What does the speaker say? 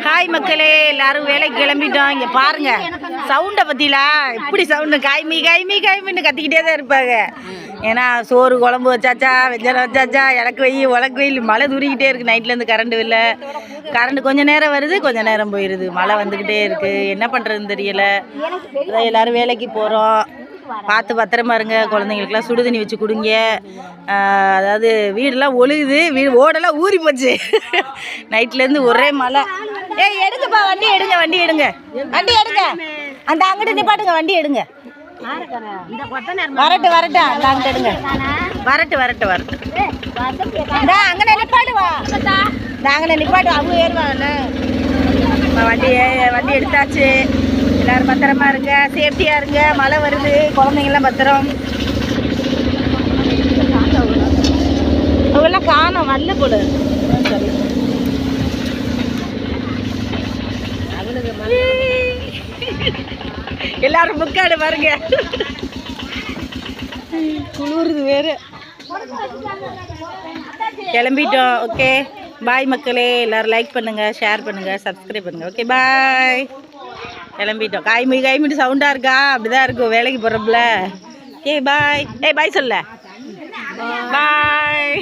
Hi மக்களே, எல்லாரும் வேலைக்கு கிளம்பிட்டோம். இங்கே பாருங்க சவுண்டை பற்றிலா இப்படி சவுண்டு காய்மி காய்மி காய்மின்னு கத்திக்கிட்டே தான் இருப்பாங்க. ஏன்னா சோறு குழம்பு வச்சாச்சா, வெஞ்சரம் வச்சாச்சா, இலக்கு வெயில் உலக்கு வெயில், மழை தூரிக்கிட்டே இருக்குது. நைட்லேருந்து கரண்ட் இல்லை. கரண்ட் கொஞ்சம் நேரம் வருது, கொஞ்சம் நேரம் போயிடுது. மழை வந்துக்கிட்டே இருக்குது. என்ன பண்ணுறதுன்னு தெரியல. எல்லோரும் வேலைக்கு போகிறோம். பார்த்து பத்திரமா இருங்க. குழந்தைங்களுக்குலாம் சுடு தண்ணி வச்சு கொடுங்க. அதாவது வீடெல்லாம் ஒழுகுது, வீடு ஓடெல்லாம் ஊறி போச்சு. நைட்லேருந்து ஒரே மழை. ஏய் எடுங்கப்பா, வண்டி எடுங்க, வண்டி எடுங்க, வண்டி எடுங்க. அந்த அங்கிட்டு நிப்பாட்டுங்க, வண்டி எடுங்க. வரட்டு வரட்டு, அந்த அங்கிட்ட எடுங்க. வரட்டு வரட்டு வரட்டு. அங்கே நிப்பாடுவா, அங்கே நிப்பாடு. அவங்க ஏறுவாங்கல்ல. வண்டி எடுத்தாச்சு. எல்லாரும் பத்திரமா இருங்க, சேஃப்டியா இருங்க. மழை வருது, குழந்தைங்களாம் பத்திரம். அவெல்லாம் காணோம், வரல போடு. எல்லாரும் முக்காடு பாருங்க, குளிருது வேறு. கிளம்பிட்டோம். ஓகே பாய் மக்களே. எல்லாரும் லைக் பண்ணுங்க, ஷேர் பண்ணுங்க, சப்ஸ்கிரைப் பண்ணுங்க. Okay bye. கிளம்பிட்டோம். காய்மிட்டு சவுண்டாக இருக்கா? அப்படிதான் இருக்கும் வேலைக்கு போகிறப்பல. Okay bye. ஏய் பாய் சொல்ல. பாய்.